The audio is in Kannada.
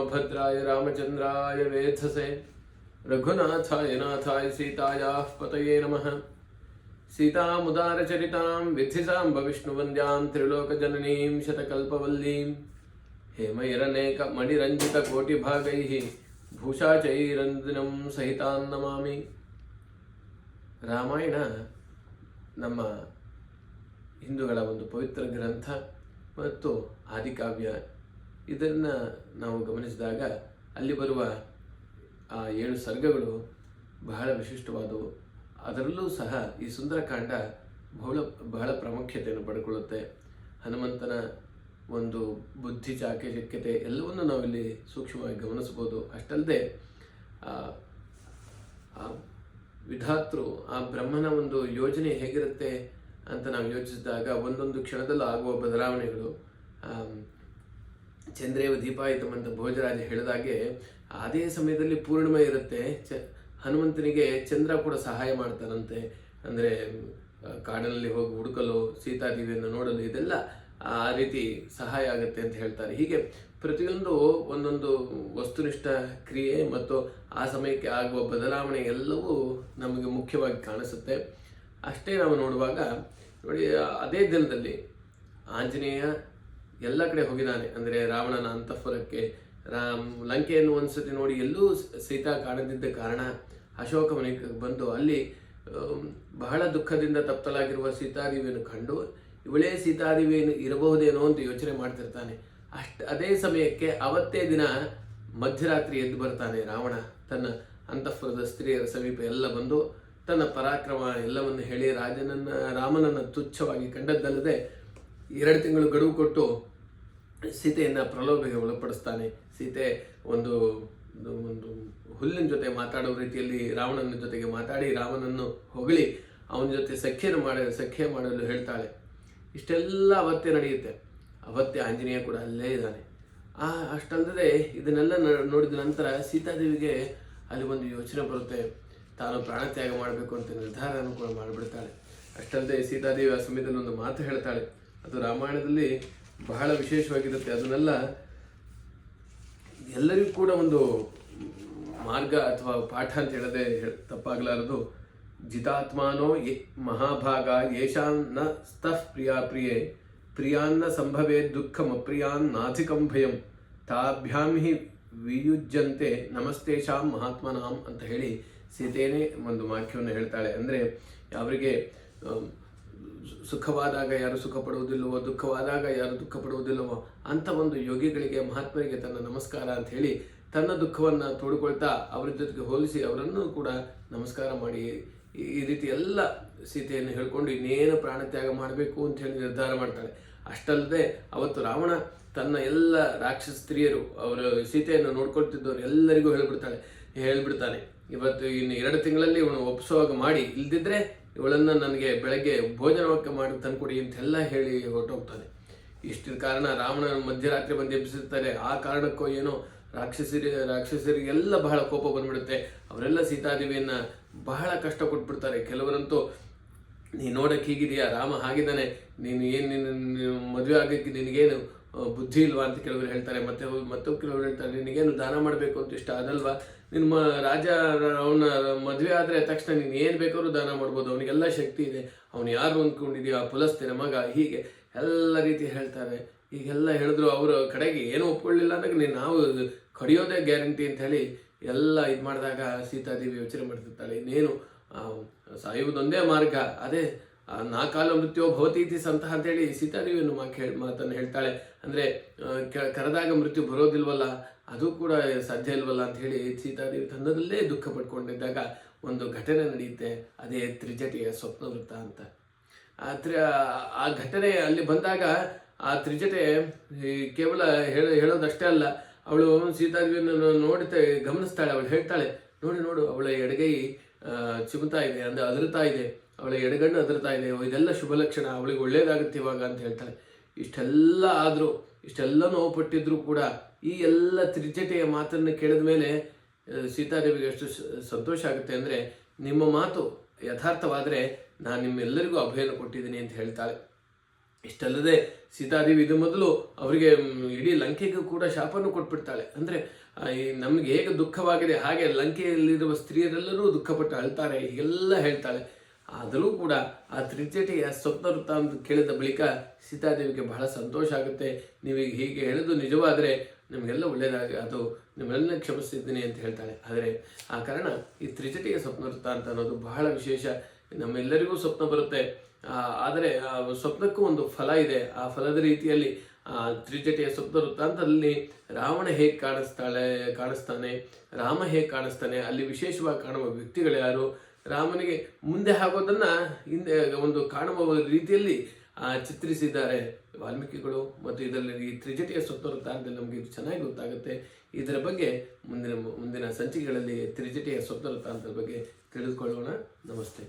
रामभद्राय रामचंद्राय वेधसे रघुनाथाय नाथाय सीतायाः पतये नमः। सीतामुदारचरितां विद्धिसाम्ब विष्णुवन्द्यां त्रिलोकजननीं शतकल्पवल्लीं हेमैरनेकमणिरञ्जितकोटिभागैः भूषाचैरन्दिनं सहितां नमामि। ರಾಮಾಯಣ ನಮ್ಮ ಹಿಂದೂಗಳ ಒಂದು ಪವಿತ್ರ ಗ್ರಂಥ ಮತ್ತು ಆದಿಕಾವ್ಯ. ಇದನ್ನು ನಾವು ಗಮನಿಸಿದಾಗ ಅಲ್ಲಿ ಬರುವ ಆ 7 ಸರ್ಗಗಳು ಬಹಳ ವಿಶಿಷ್ಟವಾದವು. ಅದರಲ್ಲೂ ಸಹ ಈ ಸುಂದರಕಾಂಡ ಬಹಳ ಪ್ರಾಮುಖ್ಯತೆಯನ್ನು ಪಡ್ಕೊಳ್ಳುತ್ತೆ. ಹನುಮಂತನ ಒಂದು ಬುದ್ಧಿ ಚಾಕಚಕ್ಯತೆ ಎಲ್ಲವನ್ನು ನಾವಿಲ್ಲಿ ಸೂಕ್ಷ್ಮವಾಗಿ ಗಮನಿಸ್ಬೋದು. ಅಷ್ಟಲ್ಲದೆ ವಿಧಾತೃ ಆ ಬ್ರಹ್ಮನ ಒಂದು ಯೋಜನೆ ಹೇಗಿರುತ್ತೆ ಅಂತ ನಾವು ಯೋಚಿಸಿದಾಗ ಒಂದೊಂದು ಕ್ಷಣದಲ್ಲೂ ಆಗುವ ಬದಲಾವಣೆಗಳು. ಚಂದ್ರೇವ ದೀಪಾಯಿತಂ ಅಂತ ಭೋಜರಾಜ ಹೇಳಿದಾಗೆ ಅದೇ ಸಮಯದಲ್ಲಿ ಪೂರ್ಣಿಮೆ ಇರುತ್ತೆ. ಹನುಮಂತನಿಗೆ ಚಂದ್ರ ಕೂಡ ಸಹಾಯ ಮಾಡ್ತಾನಂತೆ. ಅಂದರೆ ಕಾಡಿನಲ್ಲಿ ಹೋಗಿ ಹುಡುಕಲು, ಸೀತಾದೇವಿಯನ್ನು ನೋಡಲು ಇದೆಲ್ಲ ಆ ರೀತಿ ಸಹಾಯ ಆಗುತ್ತೆ ಅಂತ ಹೇಳ್ತಾರೆ. ಹೀಗೆ ಪ್ರತಿಯೊಂದು ಒಂದೊಂದು ವಸ್ತುನಿಷ್ಠ ಕ್ರಿಯೆ ಮತ್ತು ಆ ಸಮಯಕ್ಕೆ ಆಗುವ ಬದಲಾವಣೆ ಎಲ್ಲವೂ ನಮಗೆ ಮುಖ್ಯವಾಗಿ ಕಾಣಿಸುತ್ತೆ. ಅಷ್ಟೇ ನಾವು ನೋಡುವಾಗ ನೋಡಿ, ಅದೇ ದಿನದಲ್ಲಿ ಆಂಜನೇಯ ಎಲ್ಲ ಕಡೆ ಹೋಗಿದ್ದಾನೆ. ಅಂದರೆ ರಾವಣನ ಅಂತಃಪುರಕ್ಕೆ, ಲಂಕೆಯನ್ನು ಒಂದ್ಸತಿ ನೋಡಿ ಎಲ್ಲೂ ಸೀತಾ ಕಾಣದಿದ್ದ ಕಾರಣ ಅಶೋಕವನಿಗೆ ಬಂದು ಅಲ್ಲಿ ಬಹಳ ದುಃಖದಿಂದ ತಪ್ತಲಾಗಿರುವ ಸೀತಾದೇವಿಯನ್ನು ಕಂಡು ಇವಳೇ ಸೀತಾದೇವಿಯನ್ನು ಇರಬಹುದೇನೋ ಅಂತ ಯೋಚನೆ ಮಾಡ್ತಿರ್ತಾನೆ. ಅದೇ ಸಮಯಕ್ಕೆ ಅವತ್ತೇ ದಿನ ಮಧ್ಯರಾತ್ರಿ ಎದ್ದು ಬರ್ತಾನೆ ರಾವಣ. ತನ್ನ ಅಂತಃಪುರದ ಸ್ತ್ರೀಯರ ಸಮೀಪ ಎಲ್ಲ ಬಂದು ತನ್ನ ಪರಾಕ್ರಮ ಎಲ್ಲವನ್ನು ಹೇಳಿ ರಾಮನನ್ನು ತುಚ್ಛವಾಗಿ ಕಂಡದ್ದಲ್ಲದೆ 2 ತಿಂಗಳು ಗಡುವು ಕೊಟ್ಟು ಸೀತೆಯನ್ನು ಪ್ರಲೋಭೆಗೆ ಒಳಪಡಿಸ್ತಾನೆ. ಸೀತೆ ಒಂದು ಹುಲ್ಲಿನ ಜೊತೆ ಮಾತಾಡೋ ರೀತಿಯಲ್ಲಿ ರಾವಣನ ಜೊತೆಗೆ ಮಾತಾಡಿ ರಾಮನನ್ನು ಹೊಗಳಿ ಅವನ ಜೊತೆ ಸಖ್ಯ ಮಾಡಲು ಹೇಳ್ತಾಳೆ. ಇಷ್ಟೆಲ್ಲ ಅವತ್ತೇ ನಡೆಯುತ್ತೆ. ಅವತ್ತೇ ಆಂಜನೇಯ ಕೂಡ ಅಲ್ಲೇ ಇದ್ದಾನೆ. ಅಷ್ಟಲ್ಲದೆ ಇದನ್ನೆಲ್ಲ ನೋಡಿದ ನಂತರ ಸೀತಾದೇವಿಗೆ ಅಲ್ಲಿ ಒಂದು ಯೋಚನೆ ಬರುತ್ತೆ. ತಾನು ಪ್ರಾಣತ್ಯಾಗ ಮಾಡಬೇಕು ಅಂತ ನಿರ್ಧಾರವನ್ನು ಕೂಡ ಮಾಡಿಬಿಡ್ತಾಳೆ. ಅಷ್ಟಲ್ಲದೆ ಸೀತಾದೇವಿ ಆ ಸಮಯದಲ್ಲಿ ಒಂದು ಮಾತು ಹೇಳ್ತಾಳೆ. ಅದು ರಾಮಾಯಣದಲ್ಲಿ ಬಹಳ ವಿಶೇಷವಾಗಿರುತ್ತೆ. ಅದನ್ನೆಲ್ಲ ಎಲ್ಲರಿಗೂ ಕೂಡ ಒಂದು ಮಾರ್ಗ ಅಥವಾ ಪಾಠ ಅಂತ ಹೇಳದೆ ತಪ್ಪಾಗಲಾರದು. ಜಿತಾತ್ಮಾನೋ ಮಹಾಭಾಗ ಯೇಷಾನ್ನ ಸ್ತಃ ಪ್ರಿಯೇ ಪ್ರಿಯಾನ್ನ ಸಂಭವೇ ದುಃಖಮಪ್ರಿಯಾನ್ ನಾಧಿಕಂ ಭಯಂ ತಾಭ್ಯಾಂ ಹಿ ವಿಯುಜ್ಯಂತೆ ನಮಸ್ತೇಷಾಂ ಮಹಾತ್ಮನಾಂ ಅಂತ ಹೇಳಿ ಸೀತೆಯೇ ಒಂದು ವಾಕ್ಯವನ್ನು ಹೇಳ್ತಾಳೆ. ಅಂದರೆ ಅವರಿಗೆ ಸುಖವಾದಾಗ ಯಾರು ಸುಖ ಪಡುವುದಿಲ್ಲವೋ, ದುಃಖವಾದಾಗ ಯಾರು ದುಃಖ ಪಡುವುದಿಲ್ಲವೋ ಅಂಥ ಒಂದು ಯೋಗಿಗಳಿಗೆ, ಮಹಾತ್ಮರಿಗೆ ತನ್ನ ನಮಸ್ಕಾರ ಅಂತ ಹೇಳಿ ತನ್ನ ದುಃಖವನ್ನು ತೋಡಿಕೊಳ್ತಾ ಅವರ ಜೊತೆಗೆ ಹೋಲಿಸಿ ಅವರನ್ನು ಕೂಡ ನಮಸ್ಕಾರ ಮಾಡಿ ಈ ರೀತಿ ಎಲ್ಲ ಸೀತೆಯನ್ನು ಹೇಳ್ಕೊಂಡು ಇನ್ನೇನು ಪ್ರಾಣತ್ಯಾಗ ಮಾಡಬೇಕು ಅಂತ ಹೇಳಿ ನಿರ್ಧಾರ ಮಾಡ್ತಾಳೆ. ಅಷ್ಟಲ್ಲದೆ ಅವತ್ತು ರಾವಣ ತನ್ನ ಎಲ್ಲ ರಾಕ್ಷಸ ಸ್ತ್ರೀಯರು ಅವರು ಸೀತೆಯನ್ನು ನೋಡ್ಕೊಳ್ತಿದ್ದವರು ಎಲ್ಲರಿಗೂ ಹೇಳ್ಬಿಡ್ತಾನೆ, ಇವತ್ತು ಇನ್ನು 2 ತಿಂಗಳಲ್ಲಿ ಇವನು ಒಪ್ಪಿಸುವಾಗ ಮಾಡಿ, ಇಲ್ದಿದ್ರೆ ಇವಳನ್ನು ನನಗೆ ಬೆಳಗ್ಗೆ ಭೋಜನಕ್ಕೆ ಮಾಡಿ ತಂದ್ಕೊಡಿ ಅಂತೆಲ್ಲ ಹೇಳಿ ಹೊರಟೋಗ್ತಾನೆ. ಇಷ್ಟಿನ ಕಾರಣ ರಾವಣ ಮಧ್ಯರಾತ್ರಿ ಬಂದು ಎಬ್ಬಿಸಿರ್ತಾರೆ. ಆ ಕಾರಣಕ್ಕೋ ಏನೋ ರಾಕ್ಷಸರಿಗೆಲ್ಲ ಬಹಳ ಕೋಪ ಬಂದ್ಬಿಡುತ್ತೆ. ಅವರೆಲ್ಲ ಸೀತಾದೇವಿಯನ್ನು ಬಹಳ ಕಷ್ಟ ಕೊಟ್ಬಿಡ್ತಾರೆ. ಕೆಲವರಂತೂ ನೀನು ನೋಡಕ್ಕೆ ಹೀಗಿದೆಯಾ, ರಾಮ ಹಾಗಿದ್ದಾನೆ, ನೀನು ಮದುವೆ ಆಗೋಕ್ಕೆ ನಿನಗೇನು ಬುದ್ಧಿ ಇಲ್ವಾ ಅಂತ ಕೆಲವರು ಹೇಳ್ತಾರೆ. ಮತ್ತೊಬ್ಬ ಕೆಲವರು ಹೇಳ್ತಾರೆ, ನಿನಗೇನು ದಾನ ಮಾಡಬೇಕು ಅಂತ ಇಷ್ಟ ಅದಲ್ವಾ, ನಿಮ್ಮ ರಾಜ ಅವನ ಮದುವೆ ಆದರೆ ತಕ್ಷಣ ನೀನು ಏನು ಬೇಕಾದ್ರೂ ದಾನ ಮಾಡ್ಬೋದು, ಅವನಿಗೆಲ್ಲ ಶಕ್ತಿ ಇದೆ, ಅವನು ಯಾರು ಅಂದ್ಕೊಂಡಿದೆಯೋ ಆ ಪುಲಸ್ತಿನ ಮಗ, ಹೀಗೆ ಎಲ್ಲ ರೀತಿ ಹೇಳ್ತಾರೆ. ಹೀಗೆಲ್ಲ ಹೇಳಿದ್ರು ಅವರು ಕಡೆಗೆ ಏನೂ ಒಪ್ಕೊಳ್ಳಿಲ್ಲ ಅಂದಾಗ ನಾವು ಕಡಿಯೋದೇ ಗ್ಯಾರಂಟಿ ಅಂತ ಹೇಳಿ ಎಲ್ಲ ಇದು ಮಾಡಿದಾಗ ಸೀತಾದೇವಿ ಯೋಚನೆ ಮಾಡ್ತಿರ್ತಾಳೆ, ಇನ್ನೇನು ಸಾಯುವುದೊಂದೇ ಮಾರ್ಗ, ಅದೇ ನಾಕಾಲ ಮೃತ್ಯೋ ಭವತೀತಿ ಸಂತಹ ಅಂತೇಳಿ ಸೀತಾದೇವಿಯನ್ನು ಮಾತನ್ನು ಹೇಳ್ತಾಳೆ. ಅಂದರೆ ಕರೆದಾಗ ಮೃತ್ಯು ಬರೋದಿಲ್ವಲ್ಲ, ಅದು ಕೂಡ ಸಾಧ್ಯ ಇಲ್ವಲ್ಲ ಅಂತ ಹೇಳಿ ಸೀತಾದೇವಿ ತಂದದಲ್ಲೇ ದುಃಖ ಪಡ್ಕೊಂಡಿದ್ದಾಗ ಒಂದು ಘಟನೆ ನಡೆಯುತ್ತೆ. ಅದೇ ತ್ರಿಜಟೆಯ ಸ್ವಪ್ನವೃತ್ತ ಅಂತ. ಆ ಘಟನೆ ಅಲ್ಲಿ ಬಂದಾಗ ಆ ತ್ರಿಜಟೆ ಕೇವಲ ಹೇಳೋದಷ್ಟೇ ಅಲ್ಲ, ಅವಳು ಸೀತಾದೇವಿಯನ್ನು ಗಮನಿಸ್ತಾಳೆ. ಅವಳು ಹೇಳ್ತಾಳೆ, ನೋಡು ಅವಳ ಎಡಗೈ ಚಿಮುತ್ತಾ ಇದೆ, ಅಂದರೆ ಅದರ್ತಾ ಇದೆ, ಅವಳ ಎಡಗಣ್ಣು ಅದರ್ತಾ ಇದೆ, ಇದೆಲ್ಲ ಶುಭ ಲಕ್ಷಣ, ಅವಳಿಗೆ ಒಳ್ಳೇದಾಗುತ್ತೆ ಇವಾಗ ಅಂತ ಹೇಳ್ತಾಳೆ. ಇಷ್ಟೆಲ್ಲ ಆದರೂ, ಇಷ್ಟೆಲ್ಲ ನೋವು ಪಟ್ಟಿದ್ರು ಕೂಡ ಈ ಎಲ್ಲ ತ್ರಿಜಟೆಯ ಮಾತನ್ನು ಕೇಳಿದ ಮೇಲೆ ಸೀತಾದೇವಿಗೆ ಎಷ್ಟು ಸಂತೋಷ ಆಗುತ್ತೆ ಅಂದರೆ, ನಿಮ್ಮ ಮಾತು ಯಥಾರ್ಥವಾದರೆ ನಾನು ನಿಮ್ಮೆಲ್ಲರಿಗೂ ಅಭಯನ ಕೊಟ್ಟಿದ್ದೀನಿ ಅಂತ ಹೇಳ್ತಾಳೆ. ಇಷ್ಟಲ್ಲದೆ ಸೀತಾದೇವಿ ಇದು ಮೊದಲು ಅವರಿಗೆ ಇಡೀ ಲಂಕೆಗೂ ಕೂಡ ಶಾಪವನ್ನು ಕೊಟ್ಬಿಡ್ತಾಳೆ. ಅಂದರೆ ನಮಗೆ ಹೇಗೆ ದುಃಖವಾಗಿದೆ ಹಾಗೆ ಲಂಕೆಯಲ್ಲಿರುವ ಸ್ತ್ರೀಯರೆಲ್ಲರೂ ದುಃಖಪಟ್ಟು ಅಳ್ತಾರೆ ಹೀಗೆಲ್ಲ ಹೇಳ್ತಾಳೆ. ಆದರೂ ಕೂಡ ಆ ತ್ರಿಜಟೆಯ ಸ್ವಪ್ನ ವೃತ್ತ ಅಂತ ಕೇಳಿದ ಬಳಿಕ ಸೀತಾದೇವಿಗೆ ಬಹಳ ಸಂತೋಷ ಆಗುತ್ತೆ. ನೀವೀಗ ಹೀಗೆ ಹೇಳಿದ್ದು ನಿಜವಾದರೆ ನಿಮಗೆಲ್ಲ ಒಳ್ಳೆಯದಾಗಿ ಅದು ನಿಮ್ಮೆಲ್ಲ ಕ್ಷಮಿಸ್ತಿದ್ದೀನಿ ಅಂತ ಹೇಳ್ತಾಳೆ. ಆದರೆ ಆ ಕಾರಣ ಈ ತ್ರಿಜಟೆಯ ಸ್ವಪ್ನ ವೃತ್ತ ಅಂತ ಅನ್ನೋದು ಬಹಳ ವಿಶೇಷ. ನಮ್ಮೆಲ್ಲರಿಗೂ ಸ್ವಪ್ನ ಬರುತ್ತೆ, ಆದರೆ ಆ ಸ್ವಪ್ನಕ್ಕೂ ಒಂದು ಫಲ ಇದೆ. ಆ ಫಲದ ರೀತಿಯಲ್ಲಿ ತ್ರಿಜಟೆಯ ಸ್ವಪ್ನ ವೃತ್ತಾಂತದಲ್ಲಿ ರಾವಣ ಹೇಗೆ ಕಾಣಿಸ್ತಾನೆ, ರಾಮ ಹೇಗೆ ಕಾಣಿಸ್ತಾನೆ, ಅಲ್ಲಿ ವಿಶೇಷವಾಗಿ ಕಾಣುವ ವ್ಯಕ್ತಿಗಳು ಯಾರು, ರಾಮನಿಗೆ ಮುಂದೆ ಆಗೋದನ್ನ ಹಿಂದೆ ಒಂದು ಕಾಣುವ ರೀತಿಯಲ್ಲಿ ಚಿತ್ರಿಸಿದ್ದಾರೆ ವಾಲ್ಮೀಕಿಗಳು. ಮತ್ತು ಇದರಲ್ಲಿ ಈ ತ್ರಿಜಟೆಯ ಸ್ವಪ್ನ ವೃತ್ತಾಂತದಲ್ಲಿ ನಮಗೆ ಇದು ಚೆನ್ನಾಗಿ ಗೊತ್ತಾಗುತ್ತೆ. ಇದರ ಬಗ್ಗೆ ಮುಂದಿನ ಸಂಚಿಕೆಗಳಲ್ಲಿ ತ್ರಿಜಟೆಯ ಸ್ವಪ್ನ ವೃತ್ತಾಂತದ ಬಗ್ಗೆ ತಿಳಿದುಕೊಳ್ಳೋಣ. ನಮಸ್ತೆ.